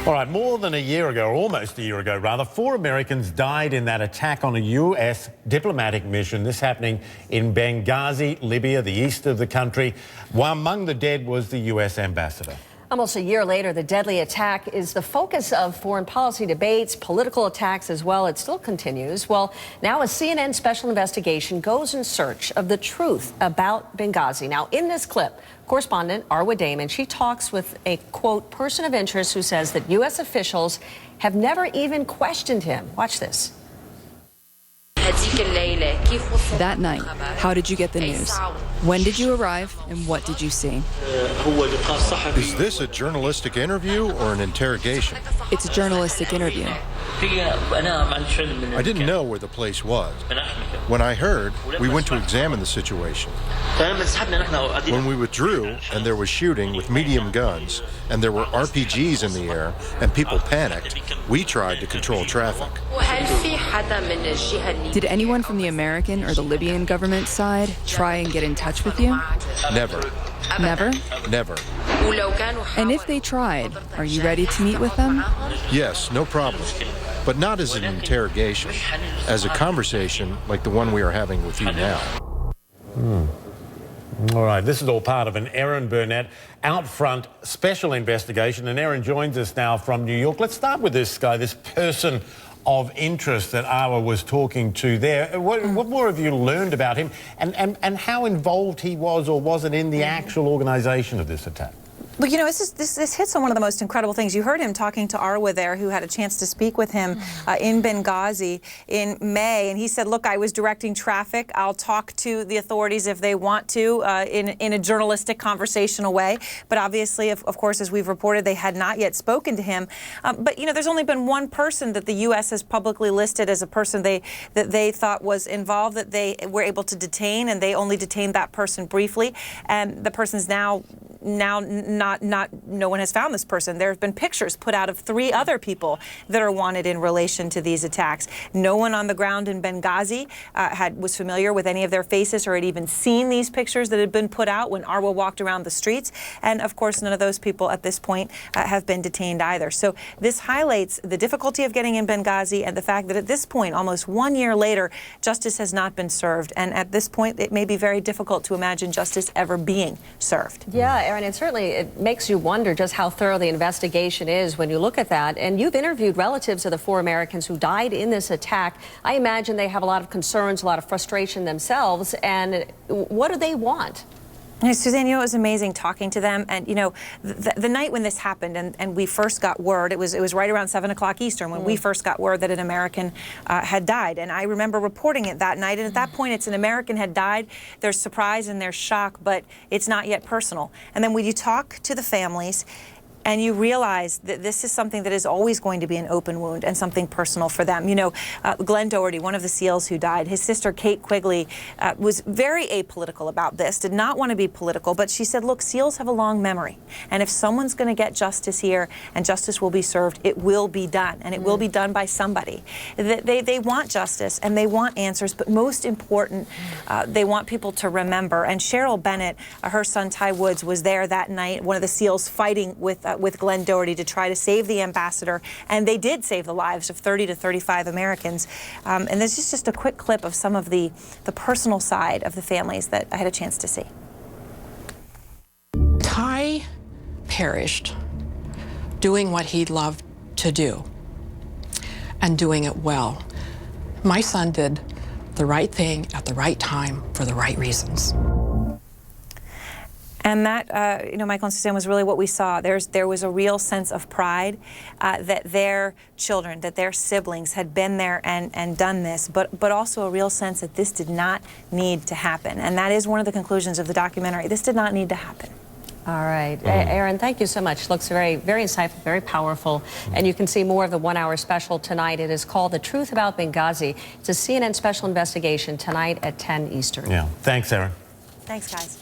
All right, more than a year ago, or almost a year ago rather, 4 Americans died in that attack on a US diplomatic mission. This happening in Benghazi, Libya, the east of the country. While among the dead was the US ambassador. Almost a year later, the deadly attack is the focus of foreign policy debates, political attacks as well. It still continues. Well, now a CNN special investigation goes in search of the truth about Benghazi. Now, in this clip, correspondent Arwa Damon, she talks with a, quote, person of interest who says that U.S. officials have never even questioned him. Watch this. That night, how did you get the news? When did you arrive, and what did you see? Is this a journalistic interview or an interrogation? It's a journalistic interview. I didn't know where the place was. When I heard, we went to examine the situation. When we withdrew, and there was shooting with medium guns, and there were RPGs in the air, and people panicked, we tried to control traffic. Did anyone from the American or the Libyan government side try and get in touch with you? Never. Never? Never. And if they tried, are you ready to meet with them? Yes, no problem. But not as an interrogation, as a conversation like the one we are having with you now. All right, this is all part of an Burnett out front special investigation. And Erin joins us now from New York. Let's start with this guy, this person of interest that Arwa was talking to there. What more have you learned about him and how involved he was or wasn't in the actual organisation of this attack? Well, you know, this hits on one of the most incredible things. You heard him talking to Arwa there, who had a chance to speak with him in Benghazi in May, and he said, look, I was directing traffic. I'll talk to the authorities if they want to in a journalistic, conversational way. But obviously, of course, as we've reported, they had not yet spoken to him. But, you know, there's only been one person that the U.S. has publicly listed as a person that they thought was involved, that they were able to detain, and they only detained that person briefly. And the person's now no one has found this person. There have been pictures put out of 3 other people that are wanted in relation to these attacks. No one on the ground in Benghazi was familiar with any of their faces or had even seen these pictures that had been put out when Arwa walked around the streets. And of course, none of those people at this point have been detained either. So this highlights the difficulty of getting in Benghazi and the fact that at this point, almost 1 year later, justice has not been served. And at this point, it may be very difficult to imagine justice ever being served. Yeah, Erin, and certainly it makes you wonder just how thorough the investigation is when you look at that. And you've interviewed relatives of the 4 Americans who died in this attack. I imagine they have a lot of concerns, a lot of frustration themselves. And what do they want? Suzanne, you know, it was amazing talking to them. And, you know, the night when this happened and we first got word, it was right around 7 o'clock Eastern when we first got word that an American had died. And I remember reporting it that night. And at that point, it's an American had died. There's surprise and there's shock, but it's not yet personal. And then when you talk to the families, and you realize that this is something that is always going to be an open wound and something personal for them. You know, Glenn Doherty, one of the SEALs who died, his sister Kate Quigley was very apolitical about this, did not want to be political, but she said, look, SEALs have a long memory. And if someone's going to get justice here and justice will be served, it will be done. And it will be done by somebody. They want justice and they want answers, but most important, they want people to remember. And Cheryl Bennett, her son Ty Woods, was there that night, one of the SEALs fighting with Glenn Doherty to try to save the ambassador, and they did save the lives of 30 to 35 Americans. And this is just a quick clip of some of the personal side of the families that I had a chance to see. Ty perished doing what he loved to do and doing it well. My son did the right thing at the right time for the right reasons. And that, you know, Michael and Suzanne, was really what we saw. There was a real sense of pride that their children, that their siblings had been there and done this, but also a real sense that this did not need to happen. And that is one of the conclusions of the documentary. This did not need to happen. All right. Erin, thank you so much. Looks very, very insightful, very powerful. And you can see more of the 1-hour special tonight. It is called The Truth About Benghazi. It's a CNN special investigation tonight at 10 Eastern. Yeah. Thanks, Erin. Thanks, guys.